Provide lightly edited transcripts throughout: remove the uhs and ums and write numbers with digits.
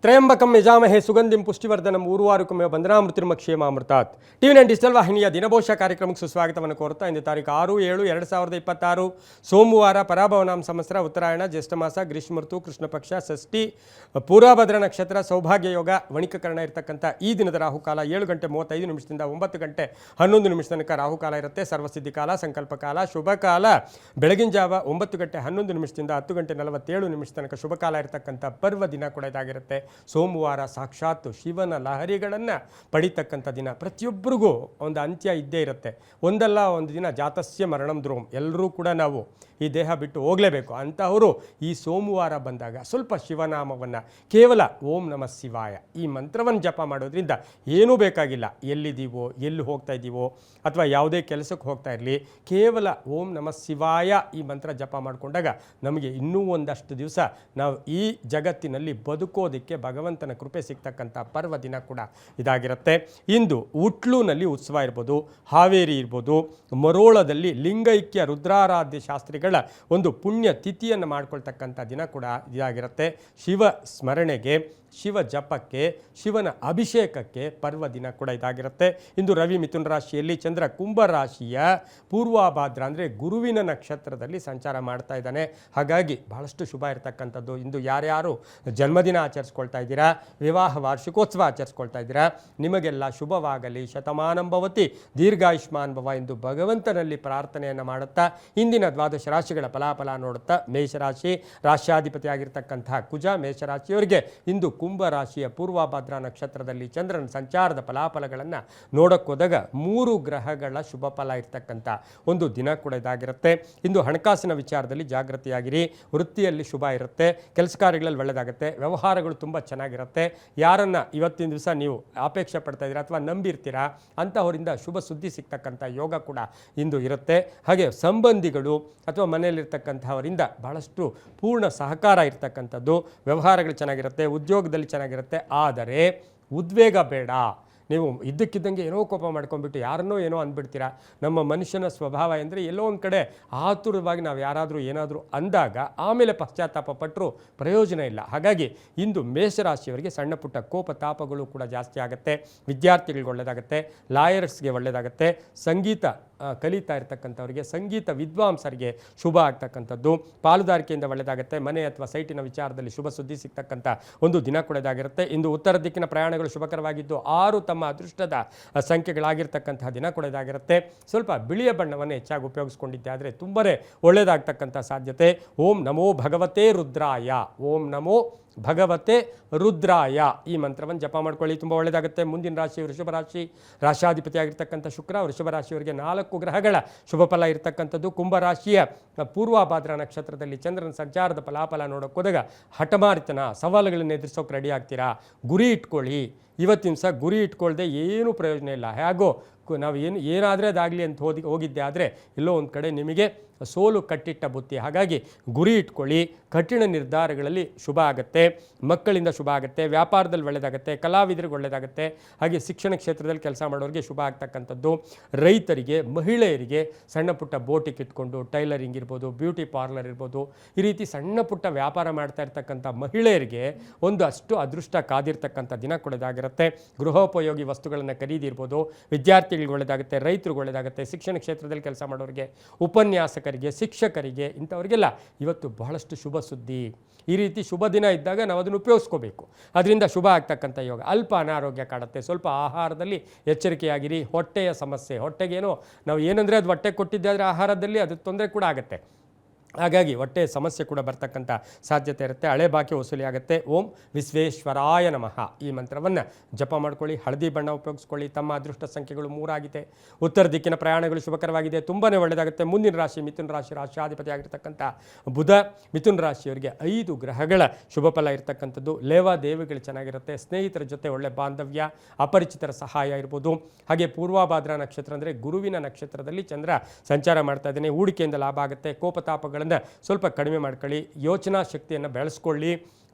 Trayambakam ಯಜಾಮಹೇ ಸುಗಂಧಿಂ ಪುಷ್ಟಿವರ್ಧನಂ ಊರ್ವಾರುಕಮೇವ ಬಂಧನಾಮೃತಿರ್ಮ ಕ್ಷೇಮಾಮೃತಾತ್. ಟಿವಿ9 digital ವಾಹಿನಿಯ ದಿನಭೋಷ ಕಾರ್ಯಕ್ರಮಕ್ಕೆ ಸುಸ್ವಾಗತವನ್ನು ಕೋರುತ್ತಾ ಇಂದು ತಾರೀಕು 6/7/2026 ಸೋಮವಾರ ಪರಾಭವನಾಮ ಸಂವತ್ಸರ ಉತ್ತರಾಯಣ ಜ್ಯೇಷ್ಠ ಮಾಸ ಗ್ರೀಷ್ಮ ಋತು ಕೃಷ್ಣ ಪಕ್ಷ ಷಷ್ಠಿ ಪೂರ್ವಭದ್ರ ನಕ್ಷತ್ರ ಸೌಭಾಗ್ಯ ಯೋಗ ವಣಿಕಕರಣ ಇರತಕ್ಕಂಥ ಈ ದಿನದ ರಾಹುಕಾಲ 7:35 9:11 ತನಕ ರಾಹುಕಾಲ ಇರುತ್ತೆ. ಸರ್ವಸಿದ್ಧಿ ಕಾಲ, ಸಂಕಲ್ಪ ಕಾಲ, ಶುಭ ಕಾಲ ಬೆಳಗಿನ ಜಾವ 9:11 10:47 ತನಕ ಶುಭ ಕಾಲ ಇರತಕ್ಕಂಥ ಪರ್ವ ದಿನ ಕೂಡ ಇದಾಗಿರುತ್ತೆ. ಸೋಮವಾರ ಸಾಕ್ಷಾತ್ ಶಿವನ ಲಹರಿಗಳನ್ನು ಪಡಿತಕ್ಕಂಥ ದಿನ. ಪ್ರತಿಯೊಬ್ಬರಿಗೂ ಒಂದು ಅಂತ್ಯ ಇದ್ದೇ ಇರುತ್ತೆ. ಒಂದಲ್ಲ ಒಂದು ದಿನ ಜಾತಸ್ಯ ಮರಣಂ ಧ್ರುವಂ, ಎಲ್ಲರೂ ಕೂಡ ನಾವು ಈ ದೇಹ ಬಿಟ್ಟು ಹೋಗಲೇಬೇಕು. ಅಂತಹವರು ಈ ಸೋಮವಾರ ಬಂದಾಗ ಸ್ವಲ್ಪ ಶಿವನಾಮವನ್ನು ಕೇವಲ ಓಂ ನಮಃ ಶಿವಾಯ ಈ ಮಂತ್ರವನ್ನು ಜಪ ಮಾಡೋದ್ರಿಂದ ಏನೂ ಬೇಕಾಗಿಲ್ಲ. ಎಲ್ಲಿದ್ದೀವೋ, ಎಲ್ಲಿ ಹೋಗ್ತಾ ಇದ್ದೀವೋ ಅಥವಾ ಯಾವುದೇ ಕೆಲಸಕ್ಕೆ ಹೋಗ್ತಾ ಇರಲಿ, ಕೇವಲ ಓಂ ನಮಃ ಶಿವಾಯ ಈ ಮಂತ್ರ ಜಪ ಮಾಡಿಕೊಂಡಾಗ ನಮಗೆ ಇನ್ನೂ ಒಂದಷ್ಟು ದಿವಸ ನಾವು ಈ ಜಗತ್ತಿನಲ್ಲಿ ಬದುಕೋದಕ್ಕೆ ಭಗವಂತನ ಕೃಪೆ ಸಿಗ್ತಕ್ಕಂಥ ಪರ್ವ ದಿನ ಕೂಡ ಇದಾಗಿರುತ್ತೆ. ಇಂದು ಉಟ್ಲೂನಲ್ಲಿ ಉತ್ಸವ ಇರ್ಬೋದು, ಹಾವೇರಿ ಇರ್ಬೋದು, ಮರೋಳದಲ್ಲಿ ಲಿಂಗೈಕ್ಯ ರುದ್ರಾರಾಧ್ಯ ಶಾಸ್ತ್ರಿಗಳ ಒಂದು ಪುಣ್ಯ ತಿಥಿಯನ್ನು ಮಾಡ್ಕೊಳ್ತಕ್ಕಂಥ ದಿನ ಕೂಡ ಇದಾಗಿರುತ್ತೆ. ಶಿವ ಸ್ಮರಣೆಗೆ, ಶಿವ ಜಪಕ್ಕೆ, ಶಿವನ ಅಭಿಷೇಕಕ್ಕೆ ಪರ್ವ ದಿನ ಕೂಡ ಇದಾಗಿರುತ್ತೆ. ಇಂದು ರವಿ ಮಿಥುನ ರಾಶಿಯಲ್ಲಿ, ಚಂದ್ರ ಕುಂಭ ರಾಶಿಯ ಪೂರ್ವಭಾದ್ರ ಅಂದರೆ ಗುರುವಿನ ನಕ್ಷತ್ರದಲ್ಲಿ ಸಂಚಾರ ಮಾಡ್ತಾ ಇದ್ದಾನೆ. ಹಾಗಾಗಿ ಬಹಳಷ್ಟು ಶುಭ ಇರತಕ್ಕಂಥದ್ದು. ಇಂದು ಯಾರ್ಯಾರು ಜನ್ಮದಿನ ಆಚರಿಸ್ಕೊಳ್ತಾ ಇದ್ದೀರಾ, ವಿವಾಹ ವಾರ್ಷಿಕೋತ್ಸವ ಆಚರಿಸ್ಕೊಳ್ತಾ ಇದ್ದೀರಾ, ನಿಮಗೆಲ್ಲ ಶುಭವಾಗಲಿ, ಶತಮಾನಂ ಭವತಿ, ದೀರ್ಘಾಯುಷ್ಮಾನ್ ಭವ ಎಂದು ಭಗವಂತನಲ್ಲಿ ಪ್ರಾರ್ಥನೆಯನ್ನು ಮಾಡುತ್ತಾ ಇಂದಿನ ದ್ವಾದಶ ರಾಶಿಗಳ ಫಲಾಫಲ ನೋಡುತ್ತಾ, ಮೇಷರಾಶಿ ರಾಶ್ಯಾಧಿಪತಿ ಆಗಿರ್ತಕ್ಕಂತಹ ಕುಜ ಮೇಷರಾಶಿಯವರಿಗೆ ಇಂದು ಕುಂಭ ರಾಶಿಯ ಪೂರ್ವಭದ್ರಾ ನಕ್ಷತ್ರದಲ್ಲಿ ಚಂದ್ರನ ಸಂಚಾರದ ಫಲಾಫಲಗಳನ್ನು ನೋಡೋಕ್ಕೋದಾಗ 3 ಗ್ರಹಗಳ ಶುಭ ಫಲ ಇರ್ತಕ್ಕಂಥ ಒಂದು ದಿನ ಕೂಡ ಇದಾಗಿರುತ್ತೆ. ಇಂದು ಹಣಕಾಸಿನ ವಿಚಾರದಲ್ಲಿ ಜಾಗೃತಿಯಾಗಿರಿ. ವೃತ್ತಿಯಲ್ಲಿ ಶುಭ ಇರುತ್ತೆ, ಕೆಲಸ ಕಾರ್ಯಗಳಲ್ಲಿ ಒಳ್ಳೆಯದಾಗುತ್ತೆ, ವ್ಯವಹಾರಗಳು ತುಂಬ ಚೆನ್ನಾಗಿರುತ್ತೆ. ಯಾರನ್ನು ಇವತ್ತಿನ ದಿವಸ ನೀವು ಅಪೇಕ್ಷೆ ಪಡ್ತಾ ಇದ್ದೀರಾ ಅಥವಾ ನಂಬಿರ್ತೀರಾ ಅಂತಹವರಿಂದ ಶುಭ ಸುದ್ದಿ ಸಿಗ್ತಕ್ಕಂಥ ಯೋಗ ಕೂಡ ಇಂದು ಇರುತ್ತೆ. ಹಾಗೆ ಸಂಬಂಧಿಗಳು ಅಥವಾ ಮನೆಯಲ್ಲಿರ್ತಕ್ಕಂಥವರಿಂದ ಬಹಳಷ್ಟು ಪೂರ್ಣ ಸಹಕಾರ ಇರ್ತಕ್ಕಂಥದ್ದು. ವ್ಯವಹಾರಗಳು ಚೆನ್ನಾಗಿರುತ್ತೆ, ಉದ್ಯೋಗದಲ್ಲಿ ಚೆನ್ನಾಗಿರುತ್ತೆ. ಆದರೆ ಉದ್ವೇಗ ಬೇಡ. ನೀವು ಇದ್ದಕ್ಕಿದ್ದಂಗೆ ಏನೋ ಕೋಪ ಮಾಡ್ಕೊಂಡ್ಬಿಟ್ಟು ಯಾರನ್ನೋ ಏನೋ ಅಂದ್ಬಿಡ್ತೀರಾ. ನಮ್ಮ ಮನುಷ್ಯನ ಸ್ವಭಾವ ಅಂದರೆ ಎಲ್ಲೋ ಒಂದು ಕಡೆ ಆತುರವಾಗಿ ನಾವು ಯಾರಾದರೂ ಏನಾದರೂ ಅಂದಾಗ ಆಮೇಲೆ ಪಶ್ಚಾತ್ತಾಪ ಪಟ್ಟರೂ ಪ್ರಯೋಜನ ಇಲ್ಲ. ಹಾಗಾಗಿ ಇಂದು ಮೇಷರಾಶಿಯವರಿಗೆ ಸಣ್ಣ ಪುಟ್ಟ ಕೋಪ ತಾಪಗಳು ಕೂಡ ಜಾಸ್ತಿ ಆಗುತ್ತೆ. ವಿದ್ಯಾರ್ಥಿಗಳಿಗೆ ಒಳ್ಳೆಯದಾಗುತ್ತೆ, ಲಾಯರ್ಸ್ಗೆ ಒಳ್ಳೆಯದಾಗುತ್ತೆ, ಸಂಗೀತ ಕಲಿತಾ ಇರ್ತಕ್ಕಂಥವ್ರಿಗೆ, ಸಂಗೀತ ವಿದ್ವಾಂಸರಿಗೆ ಶುಭ ಆಗ್ತಕ್ಕಂಥದ್ದು. ಪಾಲುದಾರಿಕೆಯಿಂದ ಒಳ್ಳೆಯದಾಗುತ್ತೆ. ಮನೆ ಅಥವಾ ಸೈಟಿನ ವಿಚಾರದಲ್ಲಿ ಶುಭ ಸುದ್ದಿ ಸಿಗ್ತಕ್ಕಂಥ ಒಂದು ದಿನ ಕೂಡ ಇದಾಗಿರುತ್ತೆ. ಇಂದು ಉತ್ತರ ದಿಕ್ಕಿನ ಪ್ರಯಾಣಗಳು ಶುಭಕರವಾಗಿದ್ದು 6 ತಮ್ಮ ಅದೃಷ್ಟದ ಸಂಖ್ಯೆಗಳಾಗಿರ್ತಕ್ಕಂತಹ ದಿನ ಕೂಡ ಇದಾಗಿರುತ್ತೆ. ಸ್ವಲ್ಪ ಬಿಳಿಯ ಬಣ್ಣವನ್ನು ಹೆಚ್ಚಾಗಿ ಉಪಯೋಗಿಸ್ಕೊಂಡಿದ್ದೆ ಆದರೆ ತುಂಬಾ ಒಳ್ಳೆಯದಾಗ್ತಕ್ಕಂಥ ಸಾಧ್ಯತೆ. ಓಂ ನಮೋ ಭಗವತೆ ರುದ್ರಾಯ, ಓಂ ನಮೋ ಭಗವತೆ ರುದ್ರಾಯ ಈ ಮಂತ್ರವನ್ನು ಜಪ ಮಾಡ್ಕೊಳ್ಳಿ, ತುಂಬ ಒಳ್ಳೆಯದಾಗುತ್ತೆ. ಮುಂದಿನ ರಾಶಿ ವೃಷಭ ರಾಶಿ, ರಾಶಾಧಿಪತಿ ಆಗಿರ್ತಕ್ಕಂಥ ಶುಕ್ರ. ವೃಷಭ ರಾಶಿಯವರಿಗೆ 4 ಗ್ರಹಗಳ ಶುಭ ಫಲ ಇರತಕ್ಕಂಥದ್ದು. ಕುಂಭ ರಾಶಿಯ ಪೂರ್ವಭಾದ್ರ ನಕ್ಷತ್ರದಲ್ಲಿ ಚಂದ್ರನ ಸಂಚಾರದ ಫಲಾಫಲ ನೋಡೋಕೆ ಹೋದಾಗ ಹಠಮಾರಿತನ, ಸವಾಲುಗಳನ್ನು ಎದುರಿಸೋಕೆ ರೆಡಿ ಆಗ್ತೀರಾ. ಗುರಿ ಇಟ್ಕೊಳ್ಳಿ. ಇವತ್ತಿನ ಸಹ ಗುರಿ ಇಟ್ಕೊಳ್ಳದೆ ಏನೂ ಪ್ರಯೋಜನ ಇಲ್ಲ. ಹೇಗೋ ನಾವು ಏನಾದರೆ ಅದಾಗಲಿ ಅಂತ ಹೋಗಿದ್ದೆ ಆದರೆ ಎಲ್ಲೋ ಒಂದು ಕಡೆ ನಿಮಗೆ ಸೋಲು ಕಟ್ಟಿಟ್ಟ ಬುತ್ತಿ. ಹಾಗಾಗಿ ಗುರಿ ಇಟ್ಕೊಳ್ಳಿ. ಕಠಿಣ ನಿರ್ಧಾರಗಳಲ್ಲಿ ಶುಭ ಆಗುತ್ತೆ, ಮಕ್ಕಳಿಂದ ಶುಭ ಆಗುತ್ತೆ, ವ್ಯಾಪಾರದಲ್ಲಿ ಒಳ್ಳೆಯದಾಗುತ್ತೆ, ಕಲಾವಿದರಿಗೆ ಒಳ್ಳೆಯದಾಗುತ್ತೆ. ಹಾಗೆ ಶಿಕ್ಷಣ ಕ್ಷೇತ್ರದಲ್ಲಿ ಕೆಲಸ ಮಾಡೋರಿಗೆ ಶುಭ ಆಗ್ತಕ್ಕಂಥದ್ದು. ರೈತರಿಗೆ, ಮಹಿಳೆಯರಿಗೆ ಸಣ್ಣ ಪುಟ್ಟ ಬೋಟಿಕ್ ಇಟ್ಕೊಂಡು ಟೈಲರಿಂಗ್ ಇರ್ಬೋದು, ಬ್ಯೂಟಿ ಪಾರ್ಲರ್ ಇರ್ಬೋದು, ಈ ರೀತಿ ಸಣ್ಣ ಪುಟ್ಟ ವ್ಯಾಪಾರ ಮಾಡ್ತಾ ಇರ್ತಕ್ಕಂಥ ಮಹಿಳೆಯರಿಗೆ ಒಂದು ಅಷ್ಟು ಅದೃಷ್ಟ ಕಾದಿರ್ತಕ್ಕಂಥ ದಿನ ಕೂಡ ಇದಾಗಿರುತ್ತೆ. ಗೃಹೋಪಯೋಗಿ ವಸ್ತುಗಳನ್ನು ಖರೀದಿ ಇರ್ಬೋದು. ವಿದ್ಯಾರ್ಥಿಗಳಿಗೆ ಒಳ್ಳೆಯದಾಗುತ್ತೆ, ರೈತರಿಗೆ ಒಳ್ಳೆಯದಾಗುತ್ತೆ, ಶಿಕ್ಷಣ ಕ್ಷೇತ್ರದಲ್ಲಿ ಕೆಲಸ ಮಾಡೋರಿಗೆ, ಉಪನ್ಯಾಸಕರಿಗೆ, ಶಿಕ್ಷಕರಿಗೆ, ಇಂಥವರಿಗೆಲ್ಲ ಇವತ್ತು ಬಹಳಷ್ಟು ಶುಭ ಸುದ್ದಿ. ಈ ರೀತಿ ಶುಭ ದಿನ ಇದ್ದಾಗ ನಾವು ಅದನ್ನು ಉಪಯೋಗಿಸ್ಕೋಬೇಕು. ಅದರಿಂದ ಶುಭ ಆಗ್ತಕ್ಕಂಥ ಯೋಗ. ಅಲ್ಪ ಅನಾರೋಗ್ಯ ಕಾಡುತ್ತೆ, ಸ್ವಲ್ಪ ಆಹಾರದಲ್ಲಿ ಎಚ್ಚರಿಕೆಯಾಗಿರಿ. ಹೊಟ್ಟೆಯ ಸಮಸ್ಯೆ, ಹೊಟ್ಟೆಗೇನೋ ನಾವು ಏನಂದರೆ ಅದು ಹೊಟ್ಟೆ ಕೊಟ್ಟಿದ್ದೆ ಆದರೆ ಆಹಾರದಲ್ಲಿ ಅದು ತೊಂದರೆ ಕೂಡ ಆಗುತ್ತೆ. ಹಾಗಾಗಿ ಹೊಟ್ಟೆ ಸಮಸ್ಯೆ ಕೂಡ ಬರ್ತಕ್ಕಂಥ ಸಾಧ್ಯತೆ ಇರುತ್ತೆ. ಹಳೆ ಬಾಕಿ ವಸೂಲಿ ಆಗುತ್ತೆ. ಓಂ ವಿಶ್ವೇಶ್ವರಾಯ ನಮಃ ಈ ಮಂತ್ರವನ್ನು ಜಪ ಮಾಡ್ಕೊಳ್ಳಿ. ಹಳದಿ ಬಣ್ಣ ಉಪಯೋಗಿಸ್ಕೊಳ್ಳಿ. ತಮ್ಮ ಅದೃಷ್ಟ ಸಂಖ್ಯೆಗಳು 3 ಆಗಿದೆ. ಉತ್ತರ ದಿಕ್ಕಿನ ಪ್ರಯಾಣಗಳು ಶುಭಕರವಾಗಿದೆ, ತುಂಬಾ ಒಳ್ಳೆಯದಾಗುತ್ತೆ. ಮುಂದಿನ ರಾಶಿ ಮಿಥುನ ರಾಶಿ, ರಾಶ್ಯಾಧಿಪತಿ ಆಗಿರ್ತಕ್ಕಂಥ ಬುಧ. ಮಿಥುನ ರಾಶಿಯವರಿಗೆ 5 ಗ್ರಹಗಳ ಶುಭ ಫಲ ಇರತಕ್ಕಂಥದ್ದು. ಲೇವಾದೇವಿಗಳು ಚೆನ್ನಾಗಿರುತ್ತೆ, ಸ್ನೇಹಿತರ ಜೊತೆ ಒಳ್ಳೆ ಬಾಂಧವ್ಯ, ಅಪರಿಚಿತರ ಸಹಾಯ ಇರ್ಬೋದು. ಹಾಗೆ ಪೂರ್ವಭಾದ್ರ ನಕ್ಷತ್ರ ಅಂದರೆ ಗುರುವಿನ ನಕ್ಷತ್ರದಲ್ಲಿ ಚಂದ್ರ ಸಂಚಾರ ಮಾಡ್ತಾ ಇದ್ದಾನೆ. ಹೂಡಿಕೆಯಿಂದ ಲಾಭ ಆಗುತ್ತೆ. ಕೋಪತಾಪಗಳ ಸ್ವಲ್ಪ ಕಡಿಮೆ ಮಾಡ್ಕೊಳ್ಳಿ. ಯೋಚನಾ ಶಕ್ತಿಯನ್ನು ಬೆಳೆಸ್ಕೊಳ್ಳಿ.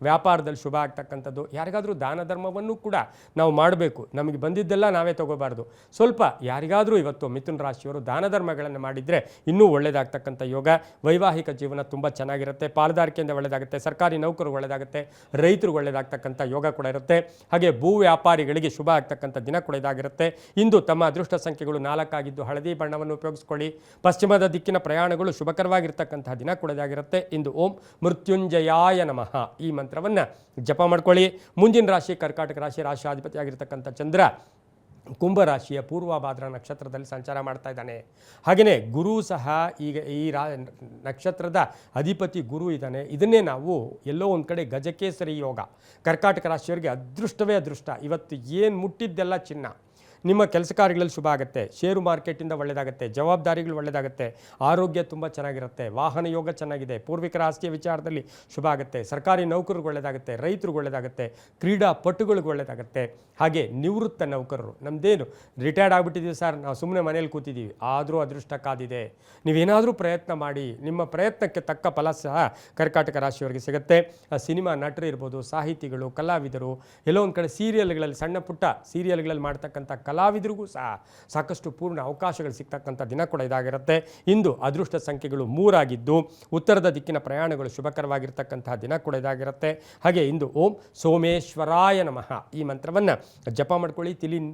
ವ್ಯಾಪಾರದಲ್ಲಿ ಶುಭ ಆಗ್ತಕ್ಕಂಥದ್ದು. ಯಾರಿಗಾದರೂ ದಾನ ಧರ್ಮವನ್ನು ಕೂಡ ನಾವು ಮಾಡಬೇಕು, ನಮಗೆ ಬಂದಿದ್ದೆಲ್ಲ ನಾವೇ ತಗೋಬಾರ್ದು. ಸ್ವಲ್ಪ ಯಾರಿಗಾದರೂ ಇವತ್ತು ಮಿಥುನ ರಾಶಿಯವರು ದಾನ ಧರ್ಮಗಳನ್ನು ಮಾಡಿದರೆ ಇನ್ನೂ ಒಳ್ಳೆಯದಾಗ್ತಕ್ಕಂಥ ಯೋಗ. ವೈವಾಹಿಕ ಜೀವನ ತುಂಬ ಚೆನ್ನಾಗಿರುತ್ತೆ, ಪಾಲುದಾರಿಕೆಯಿಂದ ಒಳ್ಳೆಯದಾಗುತ್ತೆ, ಸರ್ಕಾರಿ ನೌಕರು ಒಳ್ಳೆಯದಾಗುತ್ತೆ, ರೈತರು ಒಳ್ಳೆಯದಾಗ್ತಕ್ಕಂಥ ಯೋಗ ಕೂಡ ಇರುತ್ತೆ. ಹಾಗೆ ಭೂ ವ್ಯಾಪಾರಿಗಳಿಗೆ ಶುಭ ಆಗ್ತಕ್ಕಂಥ ದಿನ ಕೂಡ ಇದಾಗಿರುತ್ತೆ. ಇಂದು ತಮ್ಮ ಅದೃಷ್ಟ ಸಂಖ್ಯೆಗಳು 4 ಆಗಿದ್ದು ಹಳದಿ ಬಣ್ಣವನ್ನು ಉಪಯೋಗಿಸ್ಕೊಳ್ಳಿ. ಪಶ್ಚಿಮದ ದಿಕ್ಕಿನ ಪ್ರಯಾಣಗಳು ಶುಭಕರವಾಗಿರ್ತಕ್ಕಂತಹ ದಿನ ಕೂಡ ಇದಾಗಿರುತ್ತೆ. ಇಂದು ಓಂ ಮೃತ್ಯುಂಜಯಾಯ ನಮಃ ಈ ಮಂತ್ರವನ್ನು ಜಪ ಮಾಡ್ಕೊಳ್ಳಿ. ಮುಂದಿನ ರಾಶಿ ಕರ್ಕಾಟಕ ರಾಶಿ, ರಾಶಿಯಾಧಿಪತಿಯಾಗಿರ್ತಕ್ಕಂಥ ಚಂದ್ರ ಕುಂಭರಾಶಿಯ ಪೂರ್ವಭಾದ್ರ ನಕ್ಷತ್ರದಲ್ಲಿ ಸಂಚಾರ ಮಾಡ್ತಾ ಇದ್ದಾನೆ. ಹಾಗೆಯೇ ಗುರು ಸಹ ಈಗ ಈ ನಕ್ಷತ್ರದ ಅಧಿಪತಿ ಗುರು ಇದ್ದಾನೆ. ಇದನ್ನೇ ನಾವು ಎಲ್ಲೋ ಒಂದು ಕಡೆ ಗಜಕೇಸರಿ ಯೋಗ. ಕರ್ಕಾಟಕ ರಾಶಿಯವರಿಗೆ ಅದೃಷ್ಟವೇ ಅದೃಷ್ಟ. ಇವತ್ತು ಏನು ಮುಟ್ಟಿದ್ದೆಲ್ಲ ಚಿನ್ನ. ನಿಮ್ಮ ಕೆಲಸ ಕಾರ್ಯಗಳಲ್ಲಿ ಶುಭ ಆಗುತ್ತೆ, ಷೇರು ಮಾರ್ಕೆಟಿಂದ ಒಳ್ಳೆಯದಾಗುತ್ತೆ, ಜವಾಬ್ದಾರಿಗಳು ಒಳ್ಳೆಯದಾಗುತ್ತೆ, ಆರೋಗ್ಯ ತುಂಬ ಚೆನ್ನಾಗಿರುತ್ತೆ, ವಾಹನ ಯೋಗ ಚೆನ್ನಾಗಿದೆ, ಪೂರ್ವಿಕರ ಆಸ್ತಿಯ ವಿಚಾರದಲ್ಲಿ ಶುಭ ಆಗುತ್ತೆ, ಸರ್ಕಾರಿ ನೌಕರರಿಗೆ ಒಳ್ಳೆಯದಾಗುತ್ತೆ, ರೈತರಿಗೆ ಒಳ್ಳೆಯದಾಗುತ್ತೆ, ಕ್ರೀಡಾಪಟುಗಳಿಗೆ ಒಳ್ಳೆಯದಾಗುತ್ತೆ. ಹಾಗೆ ನಿವೃತ್ತ ನೌಕರರು, ನಮ್ಮದೇನು ರಿಟೈರ್ಡ್ ಆಗಿಬಿಟ್ಟಿದ್ದೀವಿ ಸರ್, ನಾವು ಸುಮ್ಮನೆ ಮನೇಲಿ ಕೂತಿದ್ದೀವಿ, ಆದರೂ ಅದೃಷ್ಟ ಕಾದಿದೆ. ನೀವೇನಾದರೂ ಪ್ರಯತ್ನ ಮಾಡಿ, ನಿಮ್ಮ ಪ್ರಯತ್ನಕ್ಕೆ ತಕ್ಕ ಫಲ ಸಹ ಕರ್ಕಾಟಕ ರಾಶಿಯವರಿಗೆ ಸಿಗುತ್ತೆ. ಸಿನಿಮಾ ನಟರು ಇರ್ಬೋದು, ಸಾಹಿತಿಗಳು, ಕಲಾವಿದರು, ಎಲ್ಲೋ ಒಂದು ಕಡೆ ಸೀರಿಯಲ್ಗಳಲ್ಲಿ ಸಣ್ಣ ಪುಟ್ಟ ಸೀರಿಯಲ್ಗಳಲ್ಲಿ ಮಾಡ್ತಕ್ಕಂಥ ಕಲಾವಿದರಿಗೂ ಸಹ ಸಾಕಷ್ಟು ಪೂರ್ಣ ಅವಕಾಶಗಳು ಸಿಗ್ತಕ್ಕಂಥ ದಿನ ಕೂಡ ಇದಾಗಿರುತ್ತೆ. ಇಂದು ಅದೃಷ್ಟ ಸಂಖ್ಯೆಗಳು 3 ಆಗಿದ್ದು ಉತ್ತರದ ದಿಕ್ಕಿನ ಪ್ರಯಾಣಗಳು ಶುಭಕರವಾಗಿರ್ತಕ್ಕಂತಹ ದಿನ ಕೂಡ ಇದಾಗಿರುತ್ತೆ. ಹಾಗೆ ಇಂದು ಓಂ ಸೋಮೇಶ್ವರಾಯ ನಮಃ ಈ ಮಂತ್ರವನ್ನು ಜಪ ಮಾಡ್ಕೊಳ್ಳಿ.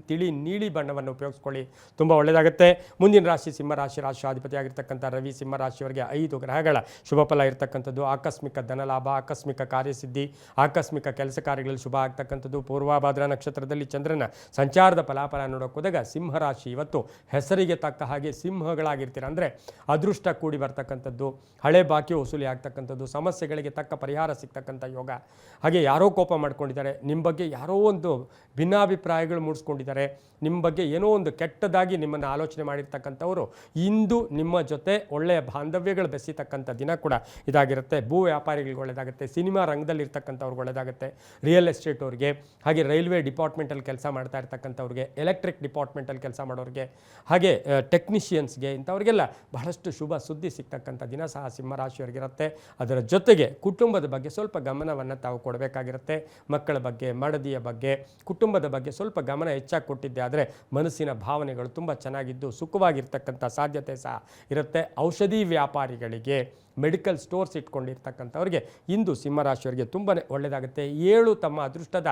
ತಿಳಿ ನೀಲಿ ಬಣ್ಣವನ್ನು ಉಪಯೋಗಿಸ್ಕೊಳ್ಳಿ, ತುಂಬ ಒಳ್ಳೆಯದಾಗುತ್ತೆ. ಮುಂದಿನ ರಾಶಿ ಸಿಂಹರಾಶಿ, ರಾಶಿಯಾಧಿಪತಿಯಾಗಿರ್ತಕ್ಕಂಥ ರವಿ ಸಿಂಹರಾಶಿಯವರಿಗೆ 5 ಗ್ರಹಗಳ ಶುಭ ಫಲ ಇರತಕ್ಕಂಥದ್ದು. ಆಕಸ್ಮಿಕ ಧನಲಾಭ, ಆಕಸ್ಮಿಕ ಕಾರ್ಯಸಿದ್ಧಿ, ಆಕಸ್ಮಿಕ ಕೆಲಸ ಕಾರ್ಯಗಳಲ್ಲಿ ಶುಭ ಆಗ್ತಕ್ಕಂಥದ್ದು. ಪೂರ್ವಭಾದ್ರ ನಕ್ಷತ್ರದಲ್ಲಿ ಚಂದ್ರನ ಸಂಚಾರದ ಫಲಾಫಲ ನೋಡೋಕೆ ಹೋದಾಗ ಸಿಂಹರಾಶಿ ಇವತ್ತು ಹೆಸರಿಗೆ ತಕ್ಕ ಹಾಗೆ ಸಿಂಹಗಳಾಗಿರ್ತೀರ. ಅಂದರೆ ಅದೃಷ್ಟ ಕೂಡಿ ಬರ್ತಕ್ಕಂಥದ್ದು, ಹಳೆ ಬಾಕಿ ವಸೂಲಿ ಆಗ್ತಕ್ಕಂಥದ್ದು, ಸಮಸ್ಯೆಗಳಿಗೆ ತಕ್ಕ ಪರಿಹಾರ ಸಿಗ್ತಕ್ಕಂಥ ಯೋಗ. ಹಾಗೆ ಯಾರೋ ಕೋಪ ಮಾಡ್ಕೊಂಡಿದ್ದಾರೆ, ನಿಮ್ಮ ಬಗ್ಗೆ ಯಾರೋ ಒಂದು ಭಿನ್ನಾಭಿಪ್ರಾಯಗಳು ಮೂಡಿಸ್ಕೊಂಡಿದ್ದಾರೆ, ನಿಮ್ಮ ಬಗ್ಗೆ ಏನೋ ಒಂದು ಕೆಟ್ಟದಾಗಿ ನಿಮ್ಮನ್ನು ಆಲೋಚನೆ ಮಾಡಿರ್ತಕ್ಕಂಥವರು ಇಂದು ನಿಮ್ಮ ಜೊತೆ ಒಳ್ಳೆಯ ಬಾಂಧವ್ಯಗಳು ಬೆಸೀತಕ್ಕಂಥ ದಿನ ಕೂಡ ಇದಾಗಿರುತ್ತೆ. ಭೂ ವ್ಯಾಪಾರಿಗಳಿಗೆ ಒಳ್ಳೆಯದಾಗುತ್ತೆ, ಸಿನಿಮಾ ರಂಗದಲ್ಲಿರ್ತಕ್ಕಂಥವ್ರಿಗೆ ಒಳ್ಳೆಯದಾಗುತ್ತೆ, ರಿಯಲ್ ಎಸ್ಟೇಟ್ ಅವ್ರಿಗೆ, ಹಾಗೆ ರೈಲ್ವೆ ಡಿಪಾರ್ಟ್ಮೆಂಟಲ್ಲಿ ಕೆಲಸ ಮಾಡ್ತಾ ಇರ್ತಕ್ಕಂಥವ್ರಿಗೆ, ಎಲೆಕ್ಟ್ರಿಕ್ ಡಿಪಾರ್ಟ್ಮೆಂಟಲ್ಲಿ ಕೆಲಸ ಮಾಡೋರಿಗೆ, ಹಾಗೆ ಟೆಕ್ನಿಷಿಯನ್ಸ್ಗೆ, ಇಂಥವ್ರಿಗೆಲ್ಲ ಬಹಳಷ್ಟು ಶುಭ ಸುದ್ದಿ ಸಿಗ್ತಕ್ಕಂಥ ದಿನ ಸಹ ಸಿಂಹರಾಶಿಯವರಿಗಿರುತ್ತೆ. ಅದರ ಜೊತೆಗೆ ಕುಟುಂಬದ ಬಗ್ಗೆ ಸ್ವಲ್ಪ ಗಮನವನ್ನು ತಾವು ಕೊಡಬೇಕಾಗಿರುತ್ತೆ. ಮಕ್ಕಳ ಬಗ್ಗೆ, ಮಡದಿಯ ಬಗ್ಗೆ, ಕುಟುಂಬದ ಬಗ್ಗೆ ಸ್ವಲ್ಪ ಗಮನ ಹೆಚ್ಚಾಗಿ ಕೊಟ್ಟಿದ್ದೆ ಆದರೆ ಮನಸ್ಸಿನ ಭಾವನೆಗಳು ತುಂಬ ಚೆನ್ನಾಗಿದ್ದು ಸುಖವಾಗಿರ್ತಕ್ಕಂಥ ಸಾಧ್ಯತೆ ಸಹ ಇರುತ್ತೆ. ಔಷಧಿ ವ್ಯಾಪಾರಿಗಳಿಗೆ, ಮೆಡಿಕಲ್ ಸ್ಟೋರ್ಸ್ ಇಟ್ಕೊಂಡಿರ್ತಕ್ಕಂಥವ್ರಿಗೆ ಇಂದು ಸಿಂಹರಾಶಿಯವರಿಗೆ ತುಂಬಾ ಒಳ್ಳೆಯದಾಗುತ್ತೆ. 7 ತಮ್ಮ ಅದೃಷ್ಟದ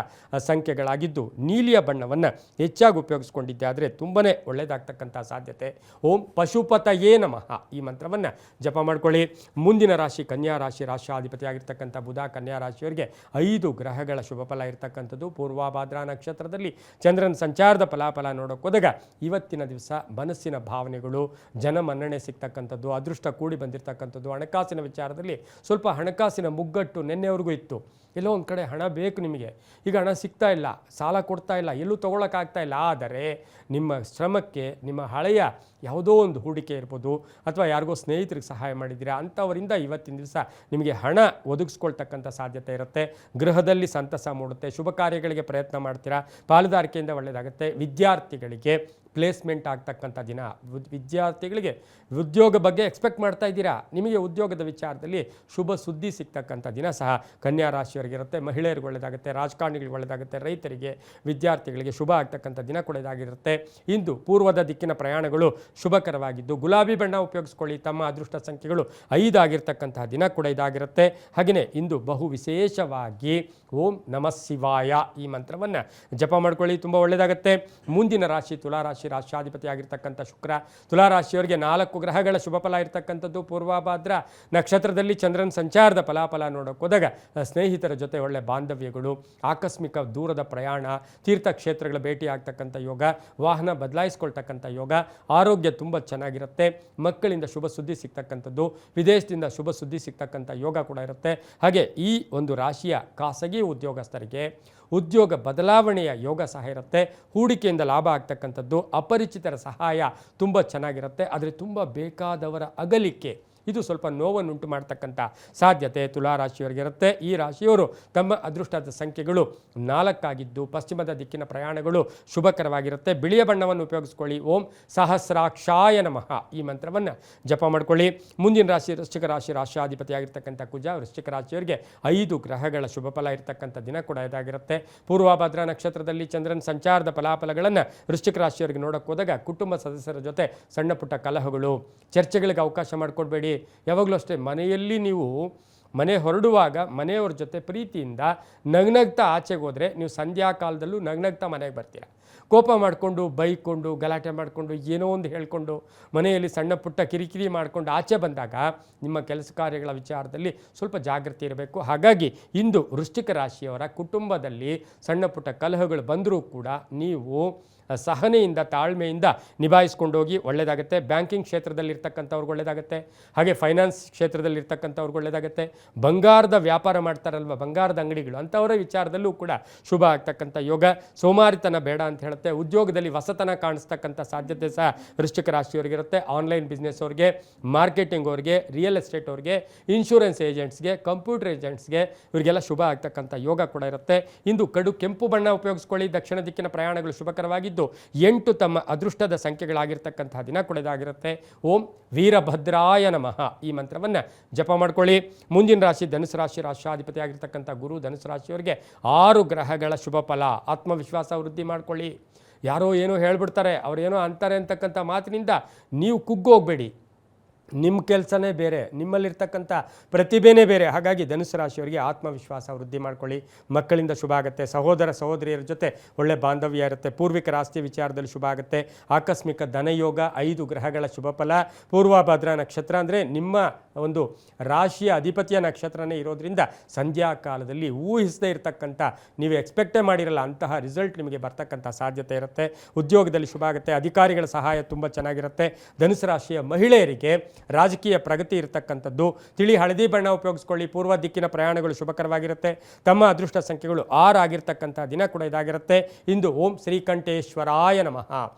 ಸಂಖ್ಯೆಗಳಾಗಿದ್ದು ನೀಲಿಯ ಬಣ್ಣವನ್ನು ಹೆಚ್ಚಾಗಿ ಉಪಯೋಗಿಸ್ಕೊಂಡಿದ್ದೆ ಆದರೆ ತುಂಬಾ ಒಳ್ಳೆಯದಾಗ್ತಕ್ಕಂಥ ಸಾಧ್ಯತೆ. ಓಂ ಪಶುಪತಯೇ ನಮಃ ಈ ಮಂತ್ರವನ್ನು ಜಪ ಮಾಡ್ಕೊಳ್ಳಿ. ಮುಂದಿನ ರಾಶಿ ಕನ್ಯಾ ರಾಶಿ, ರಾಶಿಯಾಧಿಪತಿಯಾಗಿರ್ತಕ್ಕಂಥ ಬುಧ ಕನ್ಯಾ ರಾಶಿಯವರಿಗೆ 5 ಗ್ರಹಗಳ ಶುಭ ಫಲ ಇರತಕ್ಕಂಥದ್ದು. ಪೂರ್ವಭಾದ್ರಾ ನಕ್ಷತ್ರದಲ್ಲಿ ಚಂದ್ರನ ಸಂಚಾರದ ಫಲಾಫಲ ನೋಡೋಕೆ ಹೋದಾಗ ಇವತ್ತಿನ ದಿವಸ ಮನಸ್ಸಿನ ಭಾವನೆಗಳು, ಜನ ಮನ್ನಣೆ ಸಿಗ್ತಕ್ಕಂಥದ್ದು, ಅದೃಷ್ಟ ಕೂಡಿ ಬಂದಿರತಕ್ಕಂಥದ್ದು. ಹಣಕಾಸಿನ ವಿಚಾರದಲ್ಲಿ ಸ್ವಲ್ಪ ಹಣಕಾಸಿನ ಮುಗ್ಗಟ್ಟು ನಿನ್ನೆವರೆಗೂ ಇತ್ತು. ಎಲ್ಲೋ ಒಂದು ಕಡೆ ಹಣ ಬೇಕು ನಿಮಗೆ, ಈಗ ಹಣ ಸಿಗ್ತಾ ಇಲ್ಲ, ಸಾಲ ಕೊಡ್ತಾ ಇಲ್ಲ, ಎಲ್ಲೂ ತೊಗೊಳಕ್ಕಾಗ್ತಾ ಇಲ್ಲ. ಆದರೆ ನಿಮ್ಮ ಶ್ರಮಕ್ಕೆ, ನಿಮ್ಮ ಹಳೆಯ ಯಾವುದೋ ಒಂದು ಹೂಡಿಕೆ ಇರ್ಬೋದು ಅಥವಾ ಯಾರಿಗೋ ಸ್ನೇಹಿತರಿಗೆ ಸಹಾಯ ಮಾಡಿದ್ದೀರಾ, ಅಂಥವರಿಂದ ಇವತ್ತಿನ ದಿವಸ ನಿಮಗೆ ಹಣ ಒದಗಿಸ್ಕೊಳ್ತಕ್ಕಂಥ ಸಾಧ್ಯತೆ ಇರುತ್ತೆ. ಗೃಹದಲ್ಲಿ ಸಂತಸ ಮೂಡುತ್ತೆ, ಶುಭ ಕಾರ್ಯಗಳಿಗೆ ಪ್ರಯತ್ನ ಮಾಡ್ತೀರಾ, ಪಾಲುದಾರಿಕೆಯಿಂದ ಒಳ್ಳೆಯದಾಗುತ್ತೆ. ವಿದ್ಯಾರ್ಥಿಗಳಿಗೆ ಪ್ಲೇಸ್ಮೆಂಟ್ ಆಗ್ತಕ್ಕಂಥ ದಿನ. ವಿದ್ಯಾರ್ಥಿಗಳಿಗೆ ಉದ್ಯೋಗ ಬಗ್ಗೆ ಎಕ್ಸ್ಪೆಕ್ಟ್ ಮಾಡ್ತಾ ಇದ್ದೀರಾ, ನಿಮಗೆ ಉದ್ಯೋಗದ ವಿಚಾರದಲ್ಲಿ ಶುಭ ಸುದ್ದಿ ಸಿಗ್ತಕ್ಕಂಥ ದಿನ ಸಹ ಕನ್ಯಾ ರಾಶಿಯವರಿಗಿರುತ್ತೆ. ಮಹಿಳೆಯರಿಗೆ ಒಳ್ಳೆಯದಾಗುತ್ತೆ, ರಾಜಕಾರಣಿಗಳಿಗೆ ಒಳ್ಳೆಯದಾಗುತ್ತೆ, ರೈತರಿಗೆ, ವಿದ್ಯಾರ್ಥಿಗಳಿಗೆ ಶುಭ ಆಗ್ತಕ್ಕಂಥ ದಿನ ಕೂಡ ಇದಾಗಿರುತ್ತೆ. ಇಂದು ಪೂರ್ವದ ದಿಕ್ಕಿನ ಪ್ರಯಾಣಗಳು ಶುಭಕರವಾಗಿದ್ದು ಗುಲಾಬಿ ಬಣ್ಣ ಉಪಯೋಗಿಸ್ಕೊಳ್ಳಿ. ತಮ್ಮ ಅದೃಷ್ಟ ಸಂಖ್ಯೆಗಳು 5 ಆಗಿರ್ತಕ್ಕಂತಹ ದಿನ ಕೂಡ ಇದಾಗಿರುತ್ತೆ. ಹಾಗೆಯೇ ಇಂದು ಬಹು ವಿಶೇಷವಾಗಿ ಓಂ ನಮಃ ಶಿವಾಯ ಈ ಮಂತ್ರವನ್ನು ಜಪ ಮಾಡ್ಕೊಳ್ಳಿ, ತುಂಬ ಒಳ್ಳೆಯದಾಗುತ್ತೆ. ಮುಂದಿನ ರಾಶಿ ತುಲಾರಾಶಿ, ರಾಶಿಯಾಧಿಪತಿಯಾಗಿರ್ತಕ್ಕಂಥ ಶುಕ್ರ. ತುಲಾರಾಶಿಯವರಿಗೆ 4 ಗ್ರಹಗಳ ಶುಭ ಫಲ ಇರತಕ್ಕಂಥದ್ದು. ಪೂರ್ವಭಾದ್ರ ನಕ್ಷತ್ರದಲ್ಲಿ ಚಂದ್ರನ ಸಂಚಾರದ ಫಲಾಫಲ ನೋಡೋಕೆ ಹೋದಾಗ ಸ್ನೇಹಿತರ ಜೊತೆ ಒಳ್ಳೆ ಬಾಂಧವ್ಯಗಳು, ಆಕಸ್ಮಿಕ ದೂರದ ಪ್ರಯಾಣ, ತೀರ್ಥಕ್ಷೇತ್ರಗಳ ಭೇಟಿ ಆಗ್ತಕ್ಕಂಥ ಯೋಗ, ವಾಹನ ಬದಲಾಯಿಸ್ಕೊಳ್ತಕ್ಕಂಥ ಯೋಗ, ಆರೋಗ್ಯ ತುಂಬ ಚೆನ್ನಾಗಿರುತ್ತೆ. ಮಕ್ಕಳಿಂದ ಶುಭ ಸುದ್ದಿ ಸಿಗ್ತಕ್ಕಂಥದ್ದು, ವಿದೇಶದಿಂದ ಶುಭ ಸುದ್ದಿ ಸಿಗ್ತಕ್ಕಂಥ ಯೋಗ ಕೂಡ ಇರುತ್ತೆ. ಹಾಗೆ ಈ ಒಂದು ರಾಶಿಯ ಖಾಸಗಿ ಉದ್ಯೋಗಸ್ಥರಿಗೆ ಉದ್ಯೋಗ ಬದಲಾವಣೆಯ ಯೋಗ ಸಹ ಇರುತ್ತೆ. ಹೂಡಿಕೆಯಿಂದ ಲಾಭ ಆಗ್ತಕ್ಕಂಥದ್ದು, ಅಪರಿಚಿತರ ಸಹಾಯ ತುಂಬ ಚೆನ್ನಾಗಿರುತ್ತೆ. ಆದರೆ ತುಂಬ ಬೇಕಾದವರ ಅಗಲಿಕೆ ಇದು ಸ್ವಲ್ಪ ನೋವನ್ನುಂಟು ಮಾಡ್ತಕ್ಕಂಥ ಸಾಧ್ಯತೆ ತುಲಾರಾಶಿಯವರಿಗೆ ಇರುತ್ತೆ. ಈ ರಾಶಿಯವರು ತಮ್ಮ ಅದೃಷ್ಟದ ಸಂಖ್ಯೆಗಳು 4 ಆಗಿದ್ದು ಪಶ್ಚಿಮದ ದಿಕ್ಕಿನ ಪ್ರಯಾಣಗಳು ಶುಭಕರವಾಗಿರುತ್ತೆ. ಬಿಳಿಯ ಬಣ್ಣವನ್ನು ಉಪಯೋಗಿಸ್ಕೊಳ್ಳಿ. ಓಂ ಸಹಸ್ರಾಕ್ಷಾಯ ನಮಃ ಈ ಮಂತ್ರವನ್ನು ಜಪ ಮಾಡ್ಕೊಳ್ಳಿ. ಮುಂದಿನ ರಾಶಿ ವೃಶ್ಚಿಕ ರಾಶಿ, ರಾಷ್ಟ್ರಾಧಿಪತಿಯಾಗಿರ್ತಕ್ಕಂಥ ಕುಜ. ವೃಶ್ಚಿಕ ರಾಶಿಯವರಿಗೆ 5 ಗ್ರಹಗಳ ಶುಭ ಫಲ ಇರತಕ್ಕಂಥ ದಿನ ಕೂಡ ಇದಾಗಿರುತ್ತೆ. ಪೂರ್ವಭದ್ರಾ ನಕ್ಷತ್ರದಲ್ಲಿ ಚಂದ್ರನ ಸಂಚಾರದ ಫಲಾಫಲಗಳನ್ನು ವೃಶ್ಚಿಕ ರಾಶಿಯವರಿಗೆ ನೋಡಕ್ಕೆ ಹೋದಾಗ ಕುಟುಂಬ ಸದಸ್ಯರ ಜೊತೆ ಸಣ್ಣ ಪುಟ್ಟ ಕಲಹಗಳು, ಚರ್ಚೆಗಳಿಗೆ ಅವಕಾಶ ಮಾಡಿಕೊಡ್ಬೇಡಿ. ಯಾವಾಗಲೂ ಅಷ್ಟೇ ಮನೆಯಲ್ಲಿ ನೀವು ಮನೆ ಹೊರಡುವಾಗ ಮನೆಯವ್ರ ಜೊತೆ ಪ್ರೀತಿಯಿಂದ ನಗ್ನಗ್ತಾ ಆಚೆಗೆ ಹೋದರೆ ನೀವು ಸಂಧ್ಯಾ ಕಾಲದಲ್ಲೂ ನಗ್ನಗ್ತಾ ಮನೆಗೆ ಬರ್ತೀರ. ಕೋಪ ಮಾಡಿಕೊಂಡು ಬೈಕೊಂಡು ಗಲಾಟೆ ಮಾಡಿಕೊಂಡು ಏನೋ ಒಂದು ಹೇಳ್ಕೊಂಡು ಮನೆಯಲ್ಲಿ ಸಣ್ಣ ಪುಟ್ಟ ಕಿರಿಕಿರಿ ಮಾಡಿಕೊಂಡು ಆಚೆ ಬಂದಾಗ ನಿಮ್ಮ ಕೆಲಸ ಕಾರ್ಯಗಳ ವಿಚಾರದಲ್ಲಿ ಸ್ವಲ್ಪ ಜಾಗೃತಿ ಇರಬೇಕು. ಹಾಗಾಗಿ ಇಂದು ವೃಶ್ಚಿಕ ರಾಶಿಯವರ ಕುಟುಂಬದಲ್ಲಿ ಸಣ್ಣ ಪುಟ್ಟ ಕಲಹಗಳು ಬಂದರೂ ಕೂಡ ನೀವು ಸಹನೆಯಿಂದ ತಾಳ್ಮೆಯಿಂದ ನಿಭಾಯಿಸ್ಕೊಂಡು ಹೋಗಿ ಒಳ್ಳೆಯದಾಗುತ್ತೆ. ಬ್ಯಾಂಕಿಂಗ್ ಕ್ಷೇತ್ರದಲ್ಲಿರ್ತಕ್ಕಂಥವ್ರಿಗೆ ಒಳ್ಳೆಯದಾಗುತ್ತೆ. ಹಾಗೆ ಫೈನಾನ್ಸ್ ಕ್ಷೇತ್ರದಲ್ಲಿರ್ತಕ್ಕಂಥವ್ರಿಗೆ ಒಳ್ಳೆಯದಾಗುತ್ತೆ. ಬಂಗಾರದ ವ್ಯಾಪಾರ ಮಾಡ್ತಾರಲ್ವ, ಬಂಗಾರದ ಅಂಗಡಿಗಳು, ಅಂಥವರ ವಿಚಾರದಲ್ಲೂ ಕೂಡ ಶುಭ ಆಗ್ತಕ್ಕಂಥ ಯೋಗ. ಸೋಮಾರಿತನ ಬೇಡ ಅಂತ ಹೇಳುತ್ತೆ. ಉದ್ಯೋಗದಲ್ಲಿ ಹೊಸತನ ಕಾಣಿಸ್ತಕ್ಕಂಥ ಸಾಧ್ಯತೆ ಸಹ ವೃಶ್ಚಿಕ ರಾಶಿಯವರಿಗಿರುತ್ತೆ. ಆನ್ಲೈನ್ ಬಿಸ್ನೆಸ್ ಅವ್ರಿಗೆ, ಮಾರ್ಕೆಟಿಂಗ್ ಅವ್ರಿಗೆ, ರಿಯಲ್ ಎಸ್ಟೇಟ್ ಅವ್ರಿಗೆ, ಇನ್ಶೂರೆನ್ಸ್ ಏಜೆಂಟ್ಸ್ಗೆ, ಕಂಪ್ಯೂಟರ್ ಏಜೆಂಟ್ಸ್ಗೆ ಇವರಿಗೆಲ್ಲ ಶುಭ ಆಗ್ತಕ್ಕಂಥ ಯೋಗ ಕೂಡ ಇರುತ್ತೆ. ಇಂದು ಕಡು ಕೆಂಪು ಬಣ್ಣ ಉಪಯೋಗಿಸ್ಕೊಳ್ಳಿ. ದಕ್ಷಿಣ ದಿಕ್ಕಿನ ಪ್ರಯಾಣಗಳು ಶುಭಕರವಾಗಿದ್ದು 8 ತಮ್ಮ ಅದೃಷ್ಟದ ಸಂಖ್ಯೆಗಳಾಗಿರ್ತಕ್ಕಂತಹ ದಿನ ಕೂಡದಾಗಿರುತ್ತೆ. ಓಂ ವೀರಭದ್ರಾಯ ನಮಃ ಈ ಮಂತ್ರವನ್ನು ಜಪ ಮಾಡ್ಕೊಳ್ಳಿ. ಮುಂದಿನ ರಾಶಿ ಧನುಸು ರಾಶಿ, ರಾಷ್ಟ್ರಾಧಿಪತಿ ಆಗಿರ್ತಕ್ಕಂಥ ಗುರು. ಧನುಸು ರಾಶಿಯವರಿಗೆ 6 ಗ್ರಹಗಳ ಶುಭ ಫಲ. ಆತ್ಮವಿಶ್ವಾಸ ವೃದ್ಧಿ ಮಾಡ್ಕೊಳ್ಳಿ. ಯಾರೋ ಏನೋ ಹೇಳ್ಬಿಡ್ತಾರೆ, ಅವರೇನೋ ಅಂತಾರೆ ಅಂತಕ್ಕಂಥ ಮಾತಿನಿಂದ ನೀವು ಕುಗ್ಗೋಗ್ಬೇಡಿ. ನಿಮ್ಮ ಕೆಲಸನೇ ಬೇರೆ, ನಿಮ್ಮಲ್ಲಿರ್ತಕ್ಕಂಥ ಪ್ರತಿಭೆನೇ ಬೇರೆ. ಹಾಗಾಗಿ ಧನುಸು ರಾಶಿಯವರಿಗೆ ಆತ್ಮವಿಶ್ವಾಸ ವೃದ್ಧಿ ಮಾಡ್ಕೊಳ್ಳಿ. ಮಕ್ಕಳಿಂದ ಶುಭ ಆಗುತ್ತೆ. ಸಹೋದರ ಸಹೋದರಿಯರ ಜೊತೆ ಒಳ್ಳೆ ಬಾಂಧವ್ಯ ಇರುತ್ತೆ. ಪೂರ್ವಿಕರ ಆಸ್ತಿ ವಿಚಾರದಲ್ಲಿ ಶುಭ ಆಗುತ್ತೆ. ಆಕಸ್ಮಿಕ ಧನಯೋಗ. 5 ಗ್ರಹಗಳ ಶುಭ ಫಲ. ಪೂರ್ವಭದ್ರಾ ನಕ್ಷತ್ರ ಅಂದರೆ ನಿಮ್ಮ ಒಂದು ರಾಶಿಯ ಅಧಿಪತಿಯ ನಕ್ಷತ್ರನೇ ಇರೋದ್ರಿಂದ ಸಂಧ್ಯಾ ಕಾಲದಲ್ಲಿ ಊಹಿಸದೇ ಇರತಕ್ಕಂಥ, ನೀವು ಎಕ್ಸ್ಪೆಕ್ಟೇ ಮಾಡಿರಲ್ಲ ಅಂತಹ ರಿಸಲ್ಟ್ ನಿಮಗೆ ಬರ್ತಕ್ಕಂಥ ಸಾಧ್ಯತೆ ಇರುತ್ತೆ. ಉದ್ಯೋಗದಲ್ಲಿ ಶುಭ ಆಗುತ್ತೆ. ಅಧಿಕಾರಿಗಳ ಸಹಾಯ ತುಂಬ ಚೆನ್ನಾಗಿರುತ್ತೆ. ಧನುಸು ರಾಶಿಯ ಮಹಿಳೆಯರಿಗೆ ರಾಜಕೀಯ ಪ್ರಗತಿ ಇರತಕ್ಕಂಥದ್ದು. ತಿಳಿ ಹಳದಿ ಬಣ್ಣ ಉಪಯೋಗಿಸ್ಕೊಳ್ಳಿ. ಪೂರ್ವ ದಿಕ್ಕಿನ ಪ್ರಯಾಣಗಳು ಶುಭಕರವಾಗಿರುತ್ತೆ. ತಮ್ಮ ಅದೃಷ್ಟ ಸಂಖ್ಯೆಗಳು 6 ಆಗಿರ್ತಕ್ಕಂಥ ದಿನ ಕೂಡ ಇದಾಗಿರುತ್ತೆ. ಇಂದು ಓಂ ಶ್ರೀಕಂಠೇಶ್ವರಾಯ ನಮಃ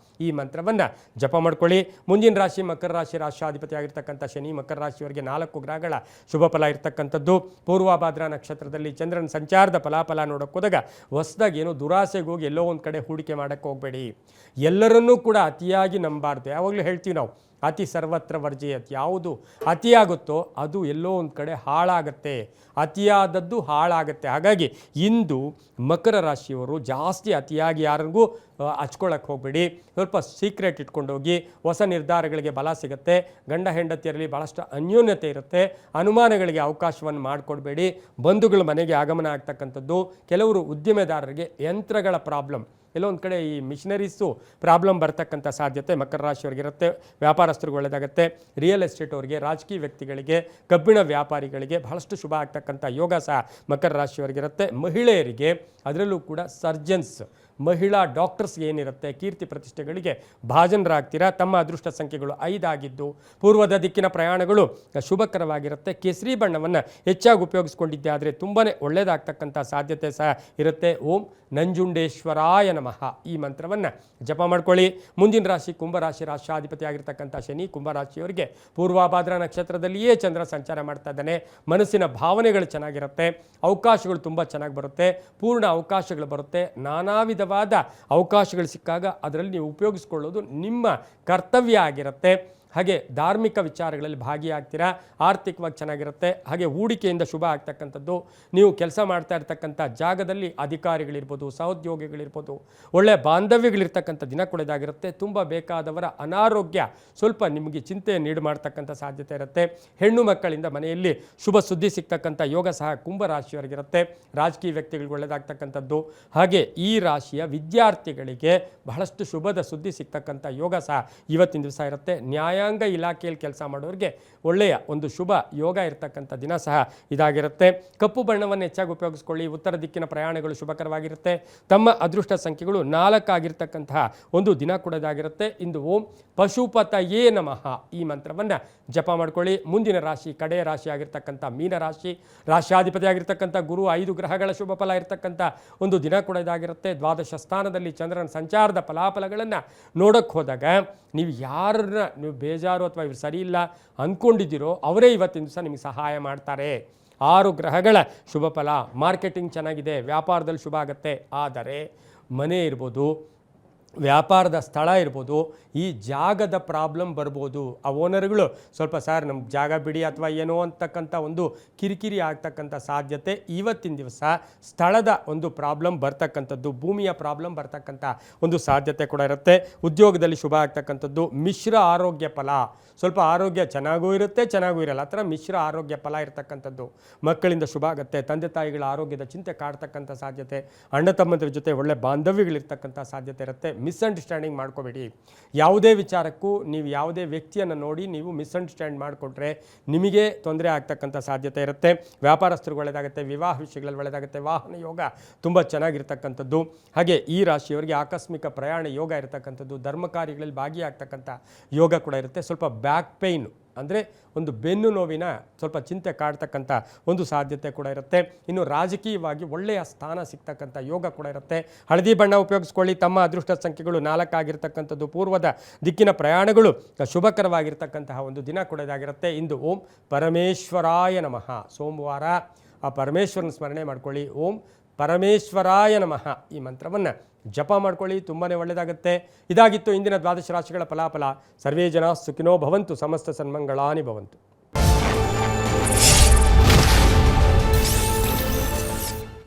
ಈ ಮಂತ್ರವನ್ನು ಜಪ ಮಾಡ್ಕೊಳ್ಳಿ. ಮುಂದಿನ ರಾಶಿ ಮಕರ ರಾಶಿ, ರಾಷ್ಟ್ರಾಧಿಪತಿ ಆಗಿರ್ತಕ್ಕಂಥ ಶನಿ. ಮಕರ ರಾಶಿಯವರಿಗೆ 4 ಗ್ರಹಗಳ ಶುಭ ಫಲ ಇರತಕ್ಕಂಥದ್ದು. ಪೂರ್ವಭದ್ರಾ ನಕ್ಷತ್ರದಲ್ಲಿ ಚಂದ್ರನ ಸಂಚಾರದ ಫಲಾಫಲ ನೋಡೋಕೆ ಹೋದಾಗ ಹೊಸದಾಗಿ ಏನೋ ದುರಾಸೆಗೆ ಹೋಗಿ ಎಲ್ಲೋ ಒಂದು ಕಡೆ ಹೂಡಿಕೆ ಮಾಡೋಕ್ಕೆ ಹೋಗಬೇಡಿ. ಎಲ್ಲರನ್ನೂ ಕೂಡ ಅತಿಯಾಗಿ ನಂಬಾರ್ದು. ಯಾವಾಗಲೂ ಹೇಳ್ತೀವಿ ನಾವು, ಅತಿ ಸರ್ವತ್ರ ವರ್ಜಯತ್. ಯಾವುದು ಅತಿಯಾಗುತ್ತೋ ಅದು ಎಲ್ಲೋ ಒಂದು ಕಡೆ ಹಾಳಾಗತ್ತೆ. ಅತಿಯಾದದ್ದು ಹಾಳಾಗತ್ತೆ. ಹಾಗಾಗಿ ಇಂದು ಮಕರ ರಾಶಿಯವರು ಜಾಸ್ತಿ ಅತಿಯಾಗಿ ಯಾರಿಗೂ ಹಚ್ಕೊಳ್ಳೋಕ್ಕೆ ಹೋಗಬೇಡಿ. ಸ್ವಲ್ಪ ಸೀಕ್ರೆಟ್ ಇಟ್ಕೊಂಡೋಗಿ ಹೊಸ ನಿರ್ಧಾರಗಳಿಗೆ ಬಲ ಸಿಗುತ್ತೆ. ಗಂಡ ಹೆಂಡತಿಯರಲ್ಲಿ ಭಾಳಷ್ಟು ಅನ್ಯೋನ್ಯತೆ ಇರುತ್ತೆ. ಅನುಮಾನಗಳಿಗೆ ಅವಕಾಶವನ್ನು ಮಾಡಿಕೊಡ್ಬೇಡಿ. ಬಂಧುಗಳ ಮನೆಗೆ ಆಗಮನ ಆಗ್ತಕ್ಕಂಥದ್ದು. ಕೆಲವರು ಉದ್ಯಮೆದಾರರಿಗೆ ಯಂತ್ರಗಳ ಪ್ರಾಬ್ಲಮ್, ಎಲ್ಲೋ ಒಂದು ಕಡೆ ಈ ಮಿಷನರೀಸು ಪ್ರಾಬ್ಲಮ್ ಬರ್ತಕ್ಕಂಥ ಸಾಧ್ಯತೆ ಮಕರ ರಾಶಿಯವರಿಗಿರುತ್ತೆ. ವ್ಯಾಪಾರಸ್ಥರಿಗೆ ಒಳ್ಳೆಯದಾಗುತ್ತೆ. ರಿಯಲ್ ಎಸ್ಟೇಟ್ ಅವರಿಗೆ, ರಾಜಕೀಯ ವ್ಯಕ್ತಿಗಳಿಗೆ, ಕಬ್ಬಿಣ ವ್ಯಾಪಾರಿಗಳಿಗೆ ಬಹಳಷ್ಟು ಶುಭ ಆಗ್ತಕ್ಕಂಥ ಯೋಗ ಸಹ ಮಕರ ರಾಶಿಯವರಿಗಿರುತ್ತೆ. ಮಹಿಳೆಯರಿಗೆ ಅದರಲ್ಲೂ ಕೂಡ ಸರ್ಜನ್ಸ್, ಮಹಿಳಾ ಡಾಕ್ಟರ್ಸ್ ಏನಿರುತ್ತೆ, ಕೀರ್ತಿ ಪ್ರತಿಷ್ಠೆಗಳಿಗೆ ಭಾಜನರಾಗ್ತೀರಾ. ತಮ್ಮ ಅದೃಷ್ಟ ಸಂಖ್ಯೆಗಳು 5 ಆಗಿದ್ದು ಪೂರ್ವದ ದಿಕ್ಕಿನ ಪ್ರಯಾಣಗಳು ಶುಭಕರವಾಗಿರುತ್ತೆ. ಕೇಸರಿ ಬಣ್ಣವನ್ನು ಹೆಚ್ಚಾಗಿ ಉಪಯೋಗಿಸ್ಕೊಂಡಿದ್ದೆ ಆದರೆ ತುಂಬಾ ಒಳ್ಳೆಯದಾಗ್ತಕ್ಕಂಥ ಸಾಧ್ಯತೆ ಸಹ ಇರುತ್ತೆ. ಓಂ ನಂಜುಂಡೇಶ್ವರಾಯ ನಮಃ ಈ ಮಂತ್ರವನ್ನು ಜಪ ಮಾಡ್ಕೊಳ್ಳಿ. ಮುಂದಿನ ರಾಶಿ ಕುಂಭರಾಶಿ, ರಾಷ್ಟ್ರಾಧಿಪತಿ ಆಗಿರ್ತಕ್ಕಂಥ ಶನಿ. ಕುಂಭರಾಶಿಯವರಿಗೆ ಪೂರ್ವಭದ್ರಾ ನಕ್ಷತ್ರದಲ್ಲಿಯೇ ಚಂದ್ರ ಸಂಚಾರ ಮಾಡ್ತಾ ಇದ್ದಾನೆ. ಮನಸ್ಸಿನ ಭಾವನೆಗಳು ಚೆನ್ನಾಗಿರುತ್ತೆ. ಅವಕಾಶಗಳು ತುಂಬ ಚೆನ್ನಾಗಿ ಬರುತ್ತೆ. ಪೂರ್ಣ ಅವಕಾಶಗಳು ಬರುತ್ತೆ. ನಾನಾ ವಿಧವಾದ ಅವಕಾಶಗಳು ಸಿಕ್ಕಾಗ ಅದರಲ್ಲಿ ನೀವು ಉಪಯೋಗಿಸ್ಕೊಳ್ಳೋದು ನಿಮ್ಮ ಕರ್ತವ್ಯ ಆಗಿರುತ್ತೆ. ಹಾಗೆ ಧಾರ್ಮಿಕ ವಿಚಾರಗಳಲ್ಲಿ ಭಾಗಿಯಾಗ್ತೀರಾ. ಆರ್ಥಿಕವಾಗಿ ಚೆನ್ನಾಗಿರುತ್ತೆ. ಹಾಗೆ ಹೂಡಿಕೆಯಿಂದ ಶುಭ ಆಗ್ತಕ್ಕಂಥದ್ದು. ನೀವು ಕೆಲಸ ಮಾಡ್ತಾ ಇರ್ತಕ್ಕಂಥ ಜಾಗದಲ್ಲಿ ಅಧಿಕಾರಿಗಳಿರ್ಬೋದು, ಸಹೋದ್ಯೋಗಿಗಳಿರ್ಬೋದು, ಒಳ್ಳೆಯ ಬಾಂಧವ್ಯಗಳಿರ್ತಕ್ಕಂಥ ದಿನ ಕೊಡೋದಾಗಿರುತ್ತೆ. ತುಂಬ ಬೇಕಾದವರ ಅನಾರೋಗ್ಯ ಸ್ವಲ್ಪ ನಿಮಗೆ ಚಿಂತೆಯನ್ನುಂಟು ಮಾಡ್ತಕ್ಕಂಥ ಸಾಧ್ಯತೆ ಇರುತ್ತೆ. ಹೆಣ್ಣು ಮಕ್ಕಳಿಂದ ಮನೆಯಲ್ಲಿ ಶುಭ ಸುದ್ದಿ ಸಿಗ್ತಕ್ಕಂಥ ಯೋಗ ಸಹ ಕುಂಭರಾಶಿಯವರಿಗಿರುತ್ತೆ. ರಾಜಕೀಯ ವ್ಯಕ್ತಿಗಳಿಗೆ ಒಳ್ಳೆಯದಾಗ್ತಕ್ಕಂಥದ್ದು. ಹಾಗೆ ಈ ರಾಶಿಯ ವಿದ್ಯಾರ್ಥಿಗಳಿಗೆ ಬಹಳಷ್ಟು ಶುಭದ ಸುದ್ದಿ ಸಿಗ್ತಕ್ಕಂಥ ಯೋಗ ಸಹ ಇವತ್ತಿನ ದಿವಸ ಇರುತ್ತೆ. ನ್ಯಾಯಾಂಗ ಇಲಾಖೆಯಲ್ಲಿ ಕೆಲಸ ಮಾಡೋರಿಗೆ ಒಳ್ಳೆಯ ಒಂದು ಶುಭ ಯೋಗ ಇರತಕ್ಕಂಥ ದಿನ ಸಹ ಇದಾಗಿರುತ್ತೆ. ಕಪ್ಪು ಬಣ್ಣವನ್ನು ಹೆಚ್ಚಾಗಿ ಉಪಯೋಗಿಸ್ಕೊಳ್ಳಿ. ಉತ್ತರ ದಿಕ್ಕಿನ ಪ್ರಯಾಣಗಳು ಶುಭಕರವಾಗಿರುತ್ತೆ. ತಮ್ಮ ಅದೃಷ್ಟ ಸಂಖ್ಯೆಗಳು 4 ಆಗಿರ್ತಕ್ಕಂತಹ ಒಂದು ದಿನ ಕೂಡ ಇದಾಗಿರುತ್ತೆ. ಇಂದು ಓಂ ಪಶುಪತಯೇ ನಮಃ ಈ ಮಂತ್ರವನ್ನು ಜಪ ಮಾಡ್ಕೊಳ್ಳಿ. ಮುಂದಿನ ರಾಶಿ ಕಡೆಯ ರಾಶಿ ಆಗಿರ್ತಕ್ಕಂಥ ಮೀನರಾಶಿ. ರಾಶ್ಯಾಧಿಪತಿ ಆಗಿರ್ತಕ್ಕಂಥ ಗುರು. 5 ಗ್ರಹಗಳ ಶುಭ ಫಲ ಇರತಕ್ಕಂಥ ಒಂದು ದಿನ ಕೂಡ ಇದಾಗಿರುತ್ತೆ. ದ್ವಾದಶ ಸ್ಥಾನದಲ್ಲಿ ಚಂದ್ರನ ಸಂಚಾರದ ಫಲಾಫಲಗಳನ್ನು ನೋಡೋಕ್ಕೆ ಹೋದಾಗ ನೀವು ಯಾರನ್ನ ನೀವು ಬೇಜಾರು ಅಥವಾ ಇವ್ರು ಸರಿ ಇಲ್ಲ ಅಂದ್ಕೊಂಡಿದ್ದೀರೋ ಅವರೇ ಇವತ್ತಿನ ದಿವಸ ನಿಮಗೆ ಸಹಾಯ ಮಾಡ್ತಾರೆ. 6 ಗ್ರಹಗಳ ಶುಭ ಫಲ. ಮಾರ್ಕೆಟಿಂಗ್ ಚೆನ್ನಾಗಿದೆ, ವ್ಯಾಪಾರದಲ್ಲಿ ಶುಭ ಆಗುತ್ತೆ. ಆದರೆ ಮನೆ ಇರ್ಬೋದು, ವ್ಯಾಪಾರದ ಸ್ಥಳ ಇರ್ಬೋದು, ಈ ಜಾಗದ ಪ್ರಾಬ್ಲಮ್ ಬರ್ಬೋದು. ಆ ಓನರ್ಗಳು ಸ್ವಲ್ಪ ಸರ್ ನಮ್ಗೆ ಜಾಗ ಬಿಡಿ ಅಥವಾ ಏನೋ ಅಂತಕ್ಕಂಥ ಒಂದು ಕಿರಿಕಿರಿ ಆಗ್ತಕ್ಕಂಥ ಸಾಧ್ಯತೆ ಇವತ್ತಿನ ದಿವಸ ಸ್ಥಳದ ಒಂದು ಪ್ರಾಬ್ಲಮ್ ಬರ್ತಕ್ಕಂಥದ್ದು, ಭೂಮಿಯ ಪ್ರಾಬ್ಲಮ್ ಬರ್ತಕ್ಕಂಥ ಒಂದು ಸಾಧ್ಯತೆ ಕೂಡ ಇರುತ್ತೆ. ಉದ್ಯೋಗದಲ್ಲಿ ಶುಭ ಆಗ್ತಕ್ಕಂಥದ್ದು. ಮಿಶ್ರ ಆರೋಗ್ಯ ಫಲ. ಸ್ವಲ್ಪ ಆರೋಗ್ಯ ಚೆನ್ನಾಗೂ ಇರುತ್ತೆ, ಚೆನ್ನಾಗೂ ಇರಲ್ಲ, ಆ ಥರ ಮಿಶ್ರ ಆರೋಗ್ಯ ಫಲ ಇರತಕ್ಕಂಥದ್ದು. ಮಕ್ಕಳಿಂದ ಶುಭ ಆಗುತ್ತೆ. ತಂದೆ ತಾಯಿಗಳ ಆರೋಗ್ಯದ ಚಿಂತೆ ಕಾಡ್ತಕ್ಕಂಥ ಸಾಧ್ಯತೆ. ಅಣ್ಣ ತಮ್ಮಂದ್ರ ಜೊತೆ ಒಳ್ಳೆ ಬಾಂಧವ್ಯಗಳಿರ್ತಕ್ಕಂಥ ಸಾಧ್ಯತೆ ಇರುತ್ತೆ. ಮಿಸ್ಅಂಡರ್ಸ್ಟ್ಯಾಂಡಿಂಗ್ ಮಾಡ್ಕೋಬೇಡಿ. ಯಾವುದೇ ವಿಚಾರಕ್ಕೂ ನೀವು ಯಾವುದೇ ವ್ಯಕ್ತಿಯನ್ನು ನೋಡಿ ನೀವು ಮಿಸ್ಅಂಡರ್ಸ್ಟ್ಯಾಂಡ್ ಮಾಡಿಕೊಟ್ರೆ ನಿಮಗೆ ತೊಂದರೆ ಆಗ್ತಕ್ಕಂಥ ಸಾಧ್ಯತೆ ಇರುತ್ತೆ. ವ್ಯಾಪಾರಸ್ಥರಿಗೆ ಒಳ್ಳೆಯದಾಗುತ್ತೆ, ವಿವಾಹ ವಿಷಯಗಳಲ್ಲಿ ಒಳ್ಳೆಯದಾಗುತ್ತೆ, ವಾಹನ ಯೋಗ ತುಂಬ ಚೆನ್ನಾಗಿರ್ತಕ್ಕಂಥದ್ದು. ಹಾಗೆ ಈ ರಾಶಿಯವರಿಗೆ ಆಕಸ್ಮಿಕ ಪ್ರಯಾಣ ಯೋಗ ಇರತಕ್ಕಂಥದ್ದು, ಧರ್ಮ ಕಾರ್ಯಗಳಲ್ಲಿ ಭಾಗಿಯಾಗ್ತಕ್ಕಂಥ ಯೋಗ ಕೂಡ ಇರುತ್ತೆ. ಸ್ವಲ್ಪ ಬ್ಯಾಕ್ ಪೇಯ್ನು ಅಂದರೆ ಒಂದು ಬೆನ್ನು ನೋವಿನ ಸ್ವಲ್ಪ ಚಿಂತೆ ಕಾಡ್ತಕ್ಕಂಥ ಒಂದು ಸಾಧ್ಯತೆ ಕೂಡ ಇರುತ್ತೆ. ಇನ್ನು ರಾಜಕೀಯವಾಗಿ ಒಳ್ಳೆಯ ಸ್ಥಾನ ಸಿಗ್ತಕ್ಕಂಥ ಯೋಗ ಕೂಡ ಇರುತ್ತೆ. ಹಳದಿ ಬಣ್ಣ ಉಪಯೋಗಿಸ್ಕೊಳ್ಳಿ. ತಮ್ಮ ಅದೃಷ್ಟ ಸಂಖ್ಯೆಗಳು 4 ಆಗಿರ್ತಕ್ಕಂಥದ್ದು. ಪೂರ್ವದ ದಿಕ್ಕಿನ ಪ್ರಯಾಣಗಳು ಶುಭಕರವಾಗಿರ್ತಕ್ಕಂತಹ ಒಂದು ದಿನ ಕೂಡ ಇದಾಗಿರುತ್ತೆ. ಇಂದು ಓಂ ಪರಮೇಶ್ವರಾಯ ನಮಃ. ಸೋಮವಾರ ಆ ಪರಮೇಶ್ವರನ ಸ್ಮರಣೆ ಮಾಡ್ಕೊಳ್ಳಿ. ಓಂ ಪರಮೇಶ್ವರಾಯ ನಮಃ ಈ ಮಂತ್ರವನ್ನು ಜಪ ಮಾಡ್ಕೊಳ್ಳಿ, ತುಂಬಾ ಒಳ್ಳೆಯದಾಗುತ್ತೆ. ಇದಾಗಿತ್ತು ಇಂದಿನ ದ್ವಾದಶ ರಾಶಿಗಳ ಫಲಾಫಲ. ಸರ್ವೇ ಜನ ಸುಖಿನೋ ಭವಂತು, ಸಮಸ್ತ ಸನ್ಮಂಗಳಾನಿ ಭವಂತು.